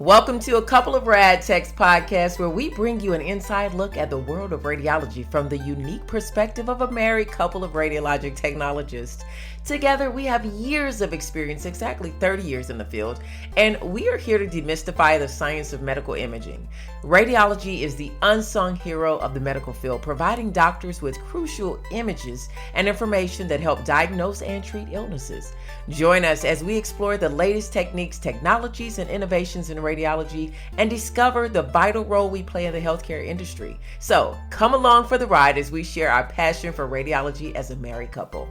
Welcome to a couple of Rad Techs podcast where we bring you an inside look at the world of radiology from the unique perspective of a married couple of radiologic technologists. Together, we have years of experience, exactly 30 years in the field, and we are here to demystify the science of medical imaging. Radiology is the unsung hero of the medical field, providing doctors with crucial images and information that help diagnose and treat illnesses. Join us as we explore the latest techniques, technologies, and innovations in radiology and discover the vital role we play in the healthcare industry. So come along for the ride as we share our passion for radiology as a married couple.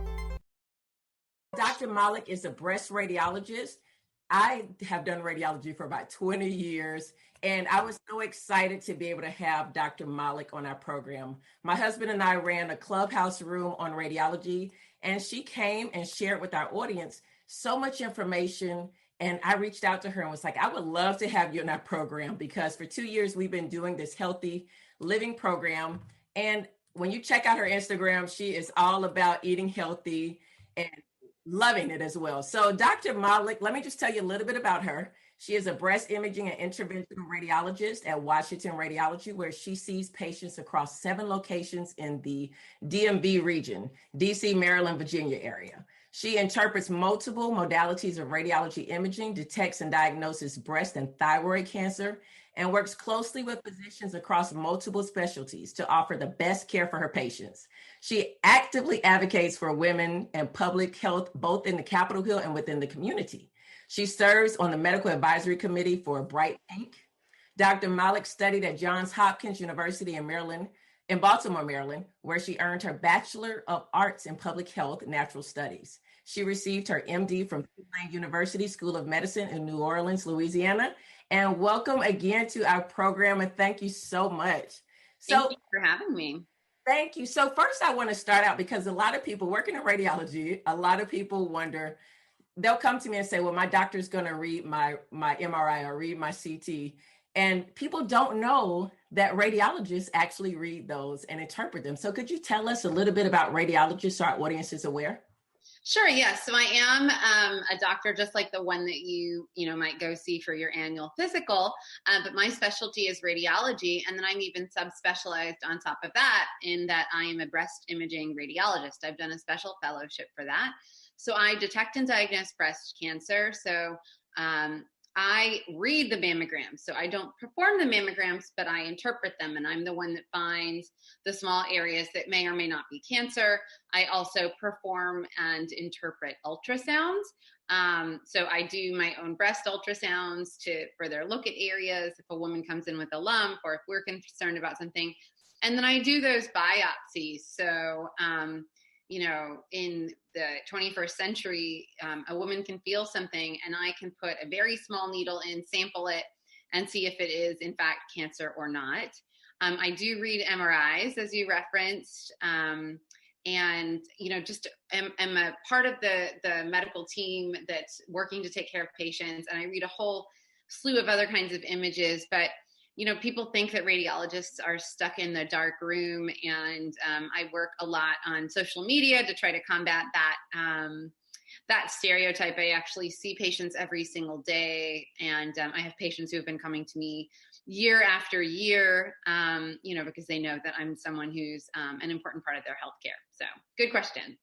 Dr. Malik is a breast radiologist. I have done radiology for about 20 years, and I was so excited to be able to have Dr. Malik on our program. My husband and I ran a clubhouse room on radiology, and she came and shared with our audience so much information. And I reached out to her and was like, I would love to have you in our program because for 2 years we've been doing this healthy living program. And when you check out her Instagram, she is all about eating healthy and loving it as well. So Dr. Malik, let me just tell you a little bit about her. She is a breast imaging and interventional radiologist at Washington Radiology, where she sees patients across 7 locations in the DMV region, DC, Maryland, Virginia area. She interprets multiple modalities of radiology imaging, detects and diagnoses breast and thyroid cancer, and works closely with physicians across multiple specialties to offer the best care for her patients. She actively advocates for women and public health, both in the Capitol Hill and within the community. She serves on the medical advisory committee for Bright Pink. Dr. Malik studied at Johns Hopkins University in Baltimore, Maryland, where she earned her Bachelor of Arts in Public Health, Natural Studies. She received her MD from Tulane University School of Medicine in New Orleans, Louisiana. And welcome again to our program, and thank you so much. Thank you for having me. Thank you. So first I want to start out because a lot of people working in radiology, a lot of people wonder, they'll come to me and say, well, my doctor's going to read my MRI or read my CT. And people don't know that radiologists actually read those and interpret them. So could you tell us a little bit about radiologists so our audience is aware? Sure. Yes. So I am a doctor, just like the one that you might go see for your annual physical. But my specialty is radiology. And then I'm even subspecialized on top of that in that I am a breast imaging radiologist. I've done a special fellowship for that. So I detect and diagnose breast cancer. So I read the mammograms. So I don't perform the mammograms, but I interpret them. And I'm the one that finds the small areas that may or may not be cancer. I also perform and interpret ultrasounds. So I do my own breast ultrasounds to further look at areas if a woman comes in with a lump or if we're concerned about something. And then I do those biopsies. So, in the 21st century, a woman can feel something and I can put a very small needle in, sample it, and see if it is in fact cancer or not. I do read MRIs, as you referenced, and just am a part of the medical team that's working to take care of patients, and I read a whole slew of other kinds of images. But people think that radiologists are stuck in the dark room, and I work a lot on social media to try to combat that stereotype. I actually see patients every single day, and I have patients who have been coming to me year after year, because they know that I'm someone who's an important part of their healthcare. So, good question.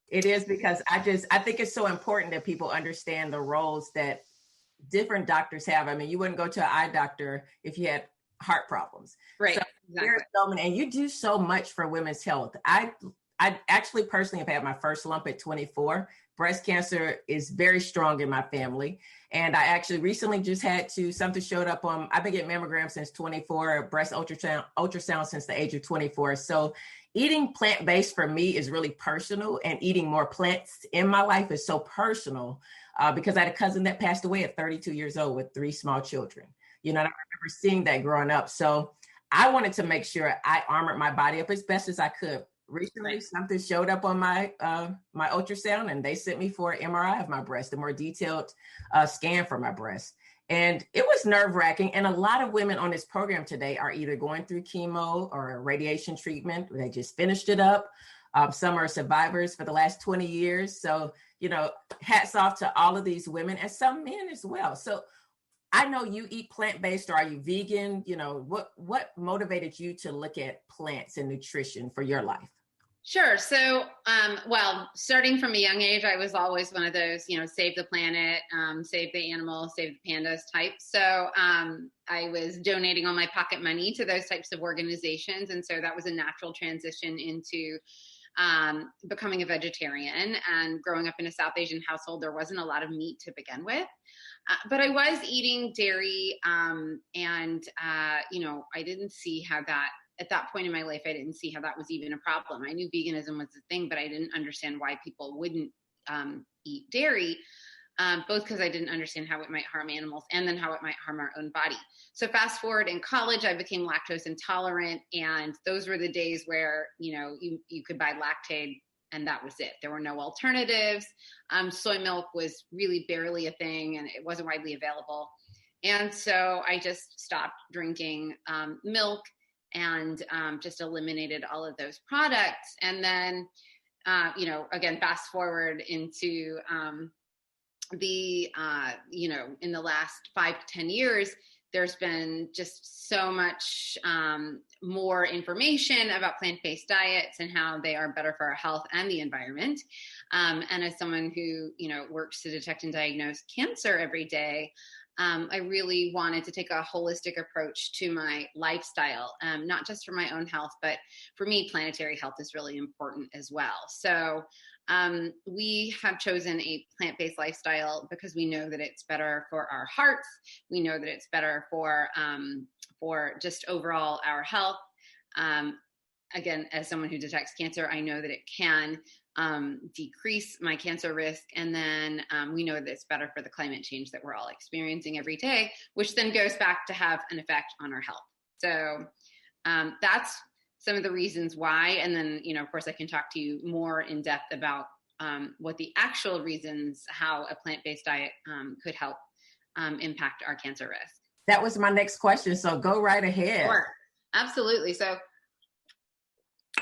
It is, because I think it's so important that people understand the roles that different doctors have. I mean, you wouldn't go to an eye doctor if you had heart problems. Right. So exactly. and you do so much for women's health. I actually personally have had my first lump at 24. Breast cancer is very strong in my family. And I actually recently just something showed up on, I've been getting mammograms since 24, breast ultrasound since the age of 24. So eating plant-based for me is really personal, and eating more plants in my life is so personal. Because I had a cousin that passed away at 32 years old with 3 small children. I remember seeing that growing up. So I wanted to make sure I armored my body up as best as I could. Recently, something showed up on my ultrasound, and they sent me for an MRI of my breast, a more detailed scan for my breast. And it was nerve-wracking. And a lot of women on this program today are either going through chemo or radiation treatment. They just finished it up. Some are survivors for the last 20 years. So, hats off to all of these women and some men as well. So I know you eat plant-based, or are you vegan? What motivated you to look at plants and nutrition for your life? Sure. So, starting from a young age, I was always one of those, save the planet, save the animals, save the pandas type. So I was donating all my pocket money to those types of organizations. And so that was a natural transition into becoming a vegetarian. And growing up in a South Asian household, there wasn't a lot of meat to begin with. But I was eating dairy, and I didn't see how that, at that point in my life, I didn't see how that was even a problem. I knew veganism was a thing, but I didn't understand why people wouldn't eat dairy, both because I didn't understand how it might harm animals and then how it might harm our own body. So fast forward in college, I became lactose intolerant, and those were the days where, you could buy Lactaid, and that was it. There were no alternatives. Soy milk was really barely a thing, and it wasn't widely available. And so I just stopped drinking milk and just eliminated all of those products. And then, again, fast forward into in the last 5 to 10 years, there's been just so much more information about plant-based diets and how they are better for our health and the environment. And as someone who, works to detect and diagnose cancer every day, I really wanted to take a holistic approach to my lifestyle, not just for my own health, but for me, planetary health is really important as well. So we have chosen a plant-based lifestyle because we know that it's better for our hearts. We know that it's better for just overall our health. Again, as someone who detects cancer, I know that it can decrease my cancer risk. And then we know that it's better for the climate change that we're all experiencing every day, which then goes back to have an effect on our health. So that's some of the reasons why. And then, of course, I can talk to you more in depth about what the actual reasons how a plant-based diet could help impact our cancer risk. That was my next question. So go right ahead. Sure. Absolutely. So,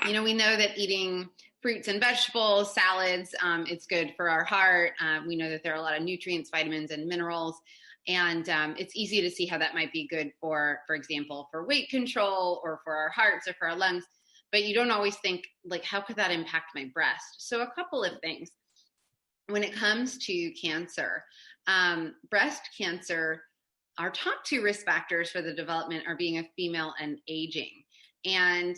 we know that eating fruits and vegetables, salads, it's good for our heart. We know that there are a lot of nutrients, vitamins, and minerals. And it's easy to see how that might be good for example, for weight control or for our hearts or for our lungs. But you don't always think, like, how could that impact my breast? So a couple of things. When it comes to cancer, breast cancer, our top 2 risk factors for the development are being a female and aging. And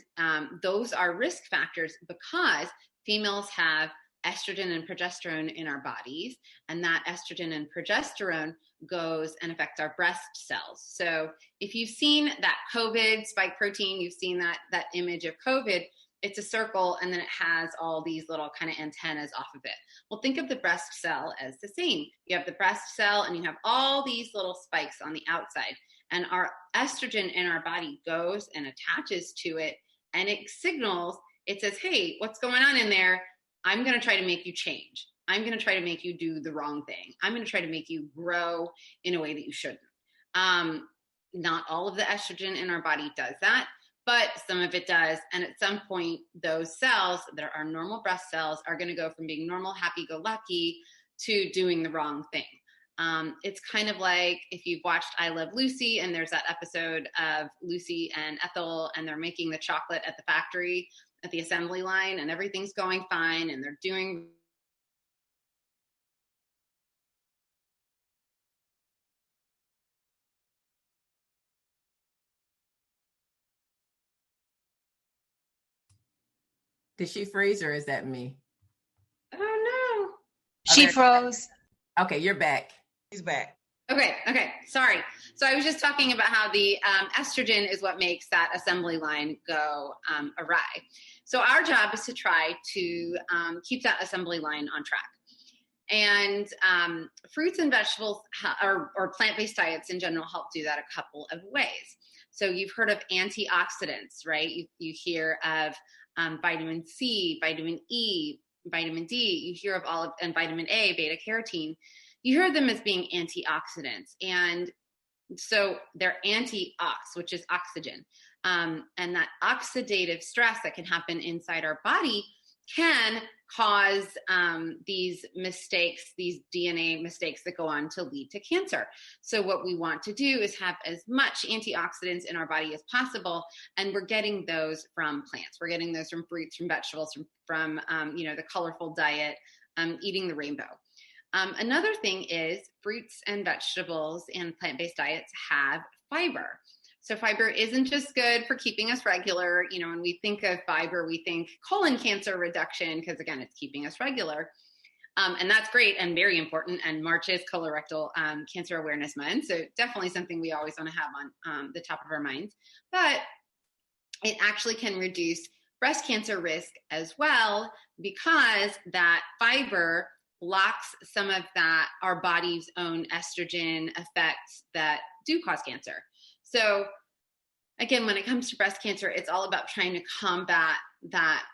those are risk factors because females have estrogen and progesterone in our bodies, and that estrogen and progesterone goes and affects our breast cells. So if you've seen that COVID spike protein, you've seen that image of COVID, it's a circle, and then it has all these little kind of antennas off of it. Well, think of the breast cell as the same. You have the breast cell, and you have all these little spikes on the outside. And our estrogen in our body goes and attaches to it, and it signals, it says, hey, what's going on in there? I'm going to try to make you change. I'm going to try to make you do the wrong thing. I'm going to try to make you grow in a way that you shouldn't. Not all of the estrogen in our body does that, but some of it does. And at some point, those cells that are normal breast cells are going to go from being normal, happy-go-lucky to doing the wrong thing. It's kind of like if you've watched I Love Lucy, and there's that episode of Lucy and Ethel, and they're making the chocolate at the factory, at the assembly line, and everything's going fine, and they're doing Did she freeze, or is that me? Oh no. She froze. Okay, you're back. She's back. Okay. Sorry. So I was just talking about how the estrogen is what makes that assembly line go awry. So our job is to try to keep that assembly line on track. And fruits and vegetables or plant-based diets in general help do that a couple of ways. So you've heard of antioxidants, right? You hear of vitamin C, vitamin E, vitamin D. You hear of and vitamin A, beta carotene. You hear them as being antioxidants. And so they're anti-ox, which is oxygen. And that oxidative stress that can happen inside our body can cause these mistakes, these DNA mistakes that go on to lead to cancer. So what we want to do is have as much antioxidants in our body as possible, and we're getting those from plants. We're getting those from fruits, from vegetables, from the colorful diet, eating the rainbow. Another thing is fruits and vegetables and plant-based diets have fiber. So fiber isn't just good for keeping us regular. When we think of fiber, we think colon cancer reduction, because again, it's keeping us regular. And that's great and very important. And March is colorectal cancer awareness month. So definitely something we always want to have on the top of our minds. But it actually can reduce breast cancer risk as well, because that fiber blocks some of that, our body's own estrogen effects that do cause cancer. So again, when it comes to breast cancer, it's all about trying to combat that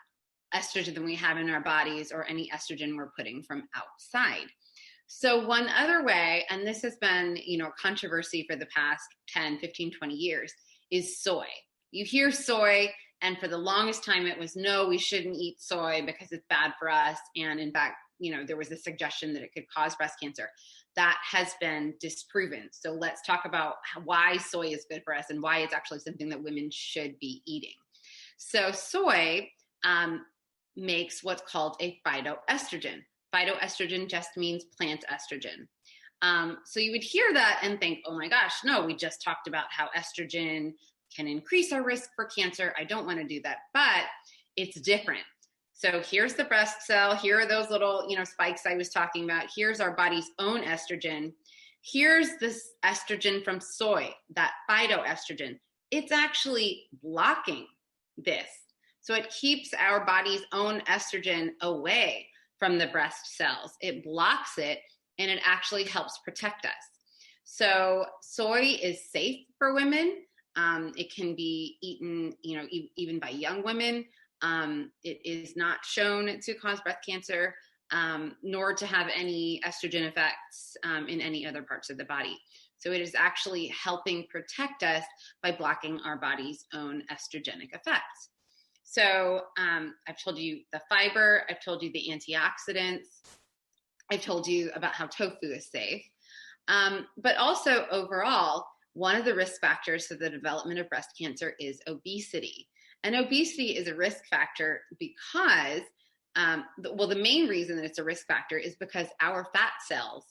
estrogen that we have in our bodies, or any estrogen we're putting from outside. So one other way, and this has been, controversy for the past 10, 15, 20 years, is soy. You hear soy, and for the longest time it was, no, we shouldn't eat soy because it's bad for us. And in fact, there was a suggestion that it could cause breast cancer. That has been disproven. So let's talk about why soy is good for us and why it's actually something that women should be eating. So soy makes what's called a phytoestrogen. Phytoestrogen just means plant estrogen. So you would hear that and think, oh my gosh, no, we just talked about how estrogen can increase our risk for cancer. I don't want to do that, but it's different. So here's the breast cell. Here are those little, spikes I was talking about. Here's our body's own estrogen. Here's this estrogen from soy, that phytoestrogen. It's actually blocking this. So it keeps our body's own estrogen away from the breast cells. It blocks it, and it actually helps protect us. So soy is safe for women. It can be eaten, even by young women. It is not shown to cause breast cancer, nor to have any estrogen effects in any other parts of the body. So it is actually helping protect us by blocking our body's own estrogenic effects. So I've told you the fiber, I've told you the antioxidants, I've told you about how tofu is safe. But also overall, one of the risk factors for the development of breast cancer is obesity. And obesity is a risk factor because, the main reason that it's a risk factor is because our fat cells,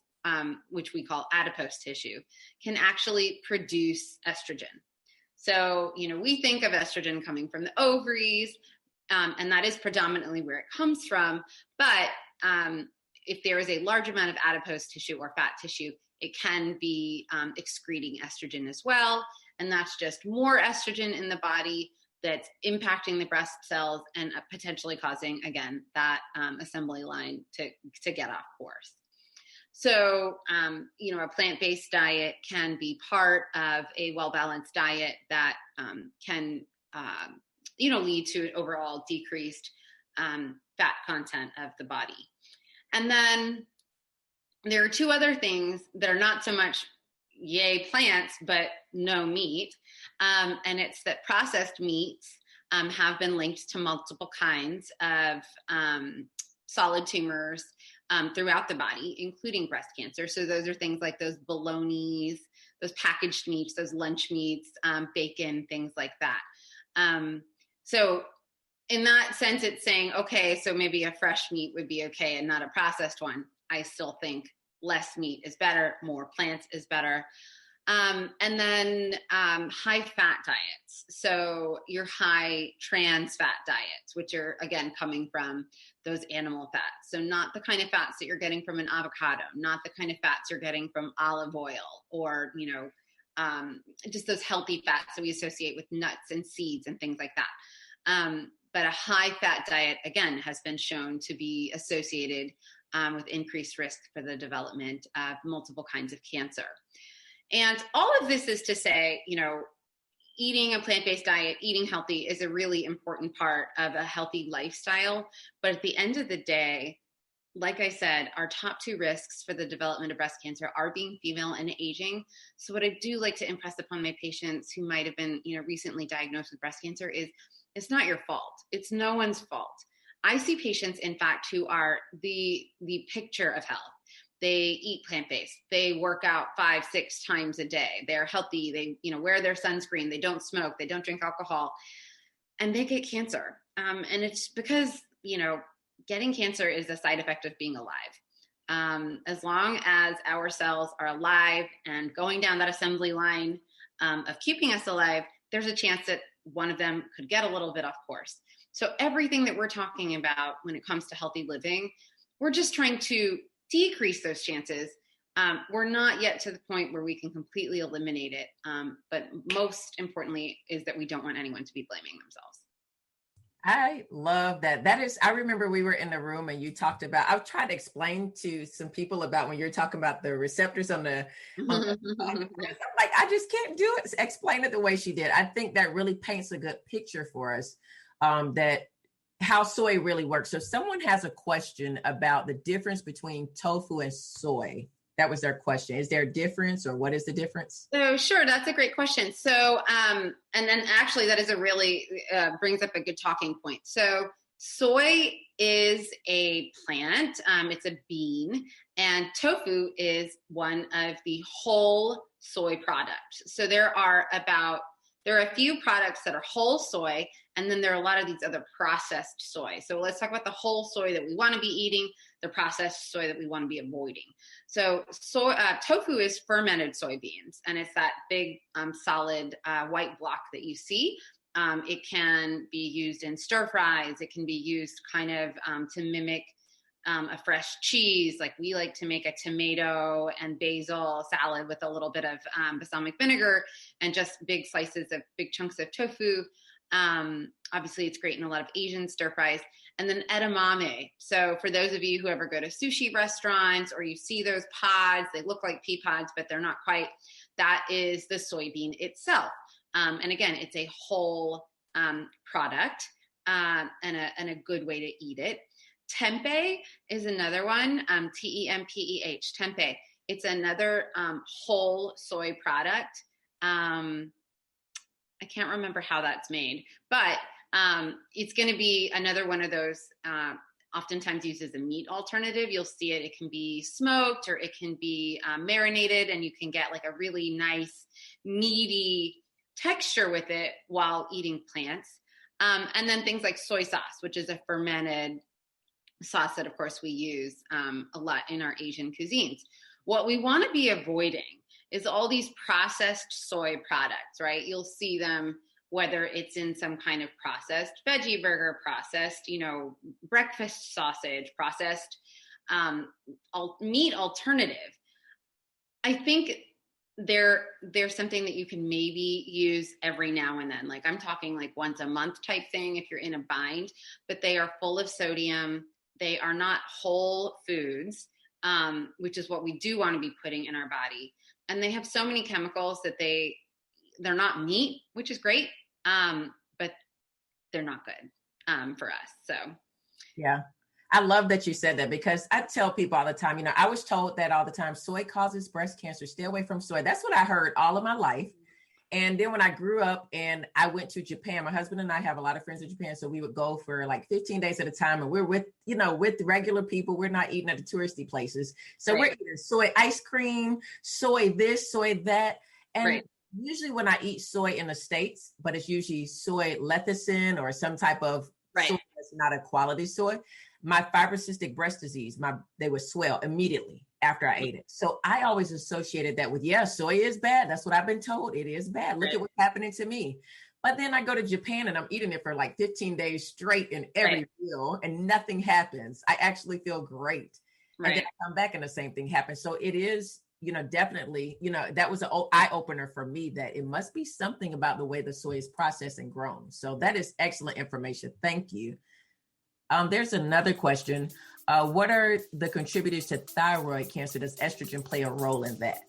which we call adipose tissue, can actually produce estrogen. So, we think of estrogen coming from the ovaries, and that is predominantly where it comes from. But if there is a large amount of adipose tissue or fat tissue, it can be excreting estrogen as well. And that's just more estrogen in the body that's impacting the breast cells and potentially causing, again, that assembly line to get off course. So, a plant-based diet can be part of a well-balanced diet that can, lead to an overall decreased fat content of the body. And then there are two other things that are not so much yay plants, but no meat. And it's that processed meats have been linked to multiple kinds of solid tumors throughout the body, including breast cancer. So those are things like those bolognas, those packaged meats, those lunch meats, bacon, things like that. So in that sense, it's saying, okay, so maybe a fresh meat would be okay and not a processed one. I still think less meat is better, more plants is better. And then high fat diets. So your high trans fat diets, which are, again, coming from those animal fats. So not the kind of fats that you're getting from an avocado, not the kind of fats you're getting from olive oil, or, just those healthy fats that we associate with nuts and seeds and things like that. But a high fat diet, again, has been shown to be associated with increased risk for the development of multiple kinds of cancer. And all of this is to say, eating a plant-based diet, eating healthy is a really important part of a healthy lifestyle. But at the end of the day, like I said, our top two risks for the development of breast cancer are being female and aging. So what I do like to impress upon my patients who might have been, recently diagnosed with breast cancer is it's not your fault. It's no one's fault. I see patients, in fact, who are the picture of health. They eat plant-based. They work out 5-6 times a day. They're healthy. They, wear their sunscreen. They don't smoke. They don't drink alcohol, and they get cancer. And it's because, getting cancer is a side effect of being alive. As long as our cells are alive and going down that assembly line of keeping us alive, there's a chance that one of them could get a little bit off course. So everything that we're talking about when it comes to healthy living, we're just trying to decrease those chances. We're not yet to the point where we can completely eliminate it. But most importantly is that we don't want anyone to be blaming themselves. I love that. I remember we were in the room and you talked about, I've tried to explain to some people about when you're talking about the receptors on the, like, I just can't do it. Explain it the way she did. I think that really paints a good picture for us, that how soy really works. So if someone has a question about the difference between tofu and soy, that was their question. Is there a difference, or what is the difference? So sure, that's a great question. So, and then actually that is a really, brings up a good talking point. So soy is a plant, it's a bean, and tofu is one of the whole soy products. So there are a few products that are whole soy, and then there are a lot of these other processed soy. So let's talk about the whole soy that we want to be eating, the processed soy that we want to be avoiding. So tofu is fermented soybeans, and it's that big solid white block that you see. It can be used in stir fries. It can be used kind of to mimic a fresh cheese. Like we like to make a tomato and basil salad with a little bit of balsamic vinegar and just big chunks of tofu. Obviously it's great in a lot of Asian stir fries. And then edamame. So for those of you who ever go to sushi restaurants or you see those pods, they look like pea pods, but they're not quite. That is the soybean itself. And again, it's a whole product and a good way to eat it. Tempeh is another one, T-E-M-P-E-H, tempeh. It's another whole soy product. I can't remember how that's made, but it's going to be another one of those oftentimes used as a meat alternative. You'll see it. It can be smoked or it can be marinated, and you can get like a really nice, meaty texture with it while eating plants. And then things like soy sauce, which is a fermented sauce that, of course, we use a lot in our Asian cuisines. What we want to be avoiding is all these processed soy products, right? You'll see them, whether it's in some kind of processed veggie burger, processed, breakfast sausage, processed meat alternative. I think there's something that you can maybe use every now and then. Like I'm talking like once a month type thing if you're in a bind, but they are full of sodium. They are not whole foods, which is what we do want to be putting in our body. And they have so many chemicals that they're not meat, which is great, but they're not good for us. So, yeah, I love that you said that, because I tell people all the time, I was told that all the time, soy causes breast cancer, stay away from soy. That's what I heard all of my life. And then when I grew up and I went to Japan, my husband and I have a lot of friends in Japan. So we would go for like 15 days at a time, and we're with regular people. We're not eating at the touristy places. So We're eating soy ice cream, soy this, soy that. And usually when I eat soy in the States, but it's usually soy lecithin or some type of soy that's not a quality soy, my fibrocystic breast disease, they would swell immediately after I ate it. So I always associated that with, soy is bad. That's what I've been told. It is bad. Look at what's happening to me. But then I go to Japan and I'm eating it for like 15 days straight in every meal and nothing happens. I actually feel great. And then I come back and the same thing happens. So it is, definitely, that was an eye opener for me, that it must be something about the way the soy is processed and grown. So that is excellent information. Thank you. There's another question. What are the contributors to thyroid cancer? Does estrogen play a role in that?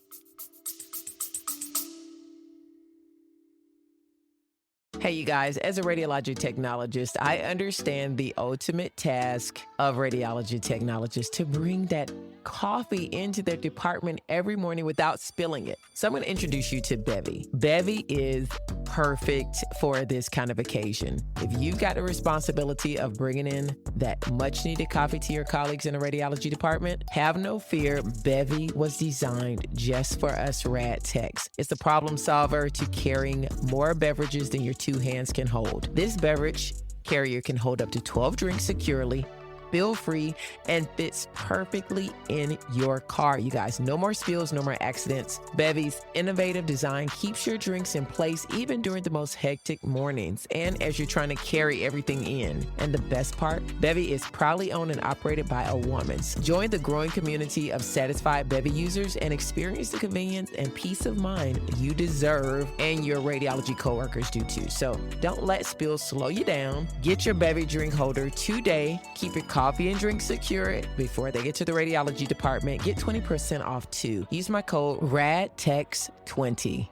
Hey, you guys, as a radiology technologist, I understand the ultimate task of radiology technologists to bring that coffee into their department every morning without spilling it. So I'm going to introduce you to Bevy. Bevy is perfect for this kind of occasion. If you've got the responsibility of bringing in that much needed coffee to your colleagues in the radiology department, have no fear. Bevy was designed just for us rad techs. It's the problem solver to carrying more beverages than your two hands can hold. This beverage carrier can hold up to 12 drinks securely, spill-free, and fits perfectly in your car. You guys, no more spills, no more accidents. Bevy's innovative design keeps your drinks in place even during the most hectic mornings and as you're trying to carry everything in. And the best part, Bevy is proudly owned and operated by a woman. Join the growing community of satisfied Bevy users and experience the convenience and peace of mind you deserve, and your radiology coworkers do too. So don't let spills slow you down. Get your Bevy drink holder today. Keep your coffee and drink secure before they get to the radiology department. Get 20% off too. Use my code RADTEX20.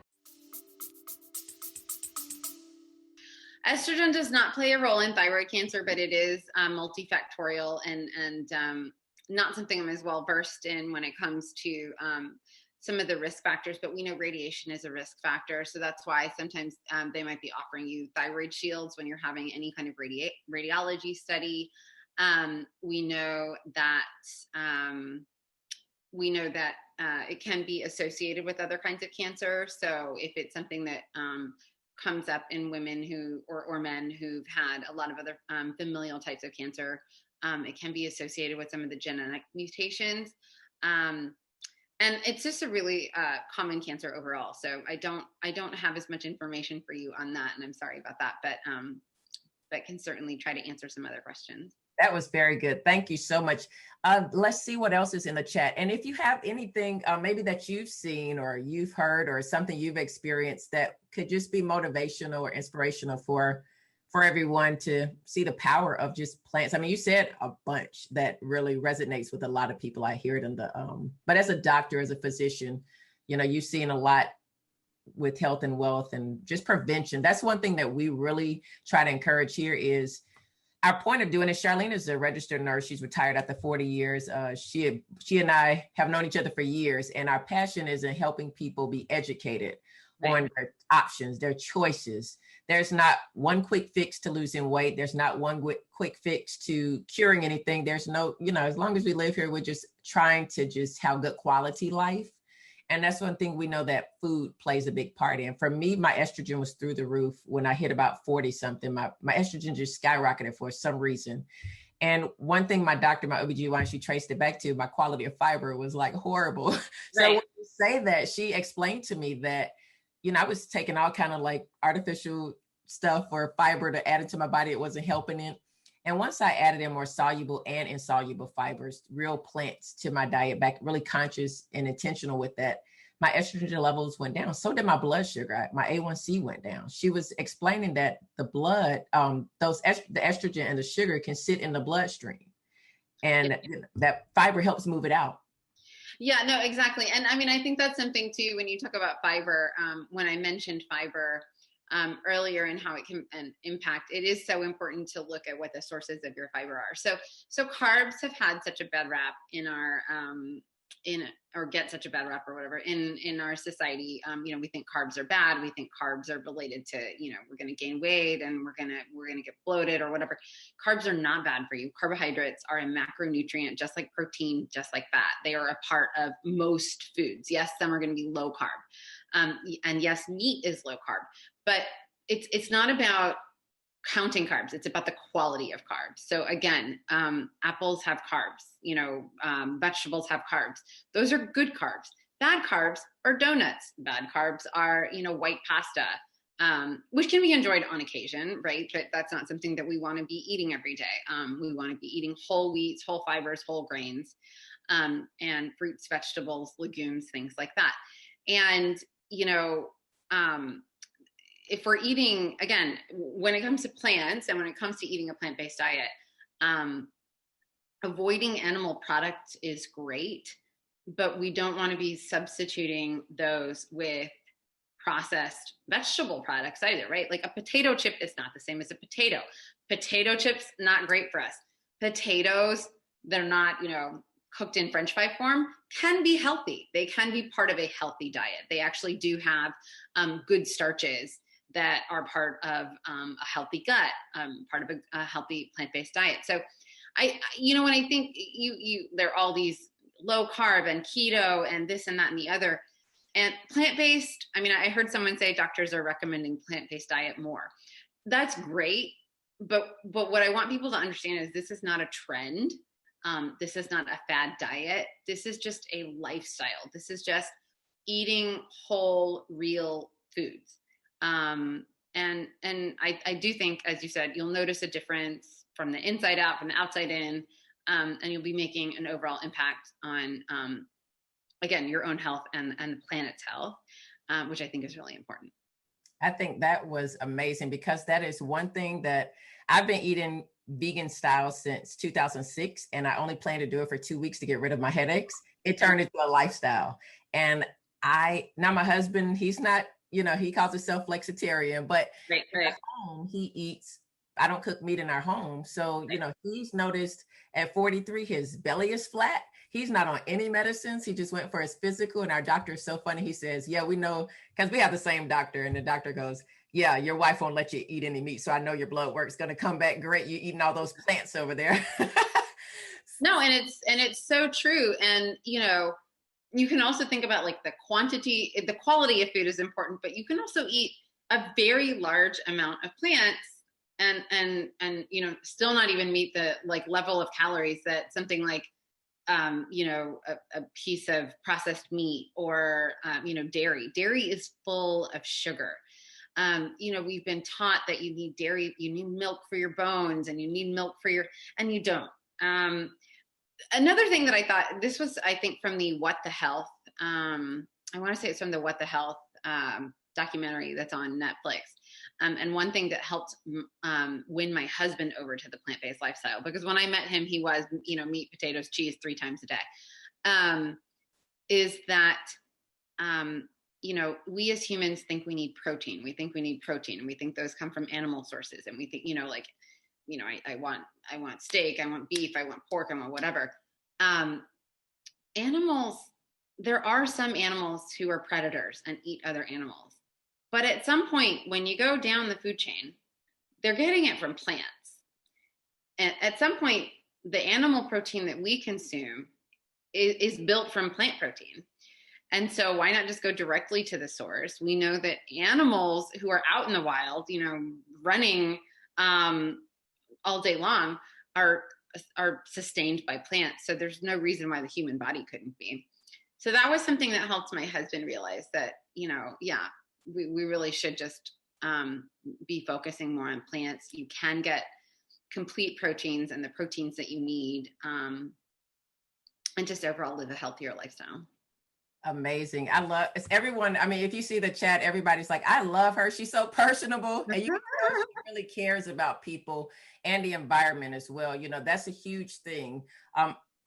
Estrogen does not play a role in thyroid cancer, but it is multifactorial and not something I'm as well versed in when it comes to some of the risk factors, but we know radiation is a risk factor. So that's why sometimes they might be offering you thyroid shields when you're having any kind of radiology study. We know that it can be associated with other kinds of cancer. So if it's something that comes up in women who or men who've had a lot of other familial types of cancer, it can be associated with some of the genetic mutations. And it's just a really common cancer overall. So I don't have as much information for you on that, and I'm sorry about that, but can certainly try to answer some other questions. That was very good. Thank you so much. Let's see what else is in the chat. And if you have anything maybe that you've seen or you've heard or something you've experienced that could just be motivational or inspirational for everyone to see the power of just plants. I mean, you said a bunch that really resonates with a lot of people. I hear it in the, but as a doctor, as a physician, you've seen a lot with health and wealth and just prevention. That's one thing that we really try to encourage here is our point of doing it. Charlene is a registered nurse. She's retired after 40 years. She and I have known each other for years, and our passion is in helping people be educated on their options, their choices. There's not one quick fix to losing weight. There's not one quick fix to curing anything. There's no, as long as we live here, we're just trying to just have good quality life. And that's one thing we know that food plays a big part in. For me, my estrogen was through the roof when I hit about 40 something. My estrogen just skyrocketed for some reason. And one thing my doctor, my OBGYN, she traced it back to, my quality of fiber was like horrible. Right. So when you say that, she explained to me that, I was taking all kind of like artificial stuff or fiber to add it to my body. It wasn't helping it. And once I added in more soluble and insoluble fibers, real plants to my diet, back really conscious and intentional with that, my estrogen levels went down. So did my blood sugar. My A1C went down. She was explaining that the blood, the estrogen and the sugar can sit in the bloodstream, and that fiber helps move it out. Yeah, no, exactly. And I mean, I think that's something too, when you talk about fiber, when I mentioned fiber earlier and how it can impact, it is so important to look at what the sources of your fiber are. So carbs have had such a bad rap in our, get such a bad rap or whatever in our society. We think carbs are bad. We think carbs are related to, we're going to gain weight and we're going to get bloated or whatever. Carbs are not bad for you. Carbohydrates are a macronutrient, just like protein, just like fat. They are a part of most foods. Yes, some are going to be low carb. And yes, meat is low carb, but it's not about counting carbs. It's about the quality of carbs. So again, apples have carbs, vegetables have carbs. Those are good carbs. Bad carbs are donuts. Bad carbs are, white pasta, which can be enjoyed on occasion, right? But that's not something that we want to be eating every day. We want to be eating whole wheats, whole fibers, whole grains, and fruits, vegetables, legumes, things like that. And, if we're eating, again, when it comes to plants and when it comes to eating a plant-based diet, avoiding animal products is great, but we don't want to be substituting those with processed vegetable products either, right? Like a potato chip is not the same as a potato. Potato chips, not great for us. Potatoes, they're not, cooked in French fry form, can be healthy. They can be part of a healthy diet. They actually do have good starches that are part of a healthy gut, part of a healthy plant-based diet. So when I think there are all these low carb and keto and this and that and the other, and plant-based, I heard someone say doctors are recommending plant-based diet more. That's great. But what I want people to understand is this is not a trend. This is not a fad diet. This is just a lifestyle. This is just eating whole, real foods. And I do think, as you said, you'll notice a difference from the inside out, from the outside in, and you'll be making an overall impact on, again, your own health and the planet's health, which I think is really important. I think that was amazing, because that is one thing that I've been eating vegan style since 2006, and I only plan to do it for 2 weeks to get rid of my headaches. It turned into a lifestyle. And now my husband, he's not, he calls himself flexitarian, but right. At home, he eats, I don't cook meat in our home. So, he's noticed at 43, his belly is flat. He's not on any medicines. He just went for his physical, and our doctor is so funny. He says, yeah, we know, because we have the same doctor, and the doctor goes, yeah, your wife won't let you eat any meat. So I know your blood work's going to come back great. You're eating all those plants over there. No, and it's so true. And, you can also think about like the quality of food is important, but you can also eat a very large amount of plants and still not even meet the like level of calories that something like, a piece of processed meat or, dairy. Dairy is full of sugar. We've been taught that you need dairy, you need milk for your bones, and you need milk and you don't. Another thing that I thought, this was, I think, from the What the Health, I want to say it's from the What the Health documentary that's on Netflix. And one thing that helped win my husband over to the plant-based lifestyle, because when I met him, he was, meat, potatoes, cheese 3 times a day, is that, we as humans think we need protein. We think we need protein, and we think those come from animal sources. And we think, I want steak, I want beef, I want pork, I want whatever. Animals, there are some animals who are predators and eat other animals. But at some point, when you go down the food chain, they're getting it from plants. And at some point, the animal protein that we consume is built from plant protein. And so why not just go directly to the source? We know that animals who are out in the wild, running all day long are sustained by plants. So there's no reason why the human body couldn't be. So that was something that helped my husband realize that, we really should just be focusing more on plants. You can get complete proteins and the proteins that you need, and just overall live a healthier lifestyle. Amazing. I love everyone. If you see the chat, everybody's like, I love her. She's so personable. And you can tell she really cares about people and the environment as well. That's a huge thing.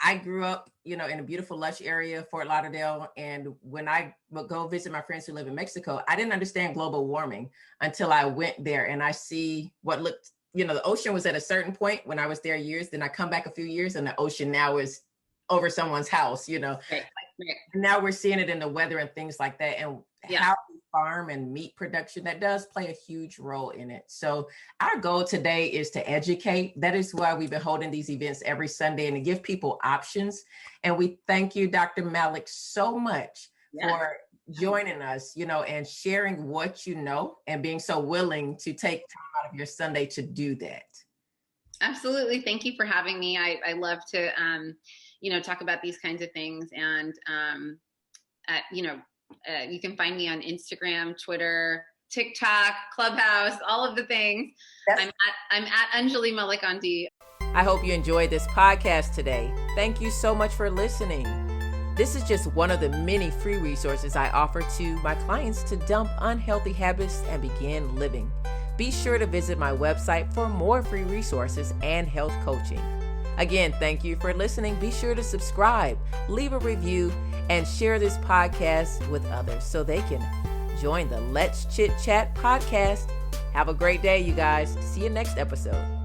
I grew up, in a beautiful, lush area, Fort Lauderdale. And when I would go visit my friends who live in Mexico, I didn't understand global warming until I went there, and I see what looked, the ocean was at a certain point when I was there years. Then I come back a few years and the ocean now is over someone's house, Right. Now we're seeing it in the weather and things like that. And how we farm and meat production, that does play a huge role in it. So our goal today is to educate. That is why we've been holding these events every Sunday, and to give people options. And we thank you, Dr. Malik, so much for joining us, and sharing what you know, and being so willing to take time out of your Sunday to do that. Absolutely. Thank you for having me. I love to, talk about these kinds of things. And, you can find me on Instagram, Twitter, TikTok, Clubhouse, all of the things. Yes. I'm at Anjali Malik on D. I hope you enjoyed this podcast today. Thank you so much for listening. This is just one of the many free resources I offer to my clients to dump unhealthy habits and begin living. Be sure to visit my website for more free resources and health coaching. Again, thank you for listening. Be sure to subscribe, leave a review, and share this podcast with others so they can join the Let's Chit Chat podcast. Have a great day, you guys. See you next episode.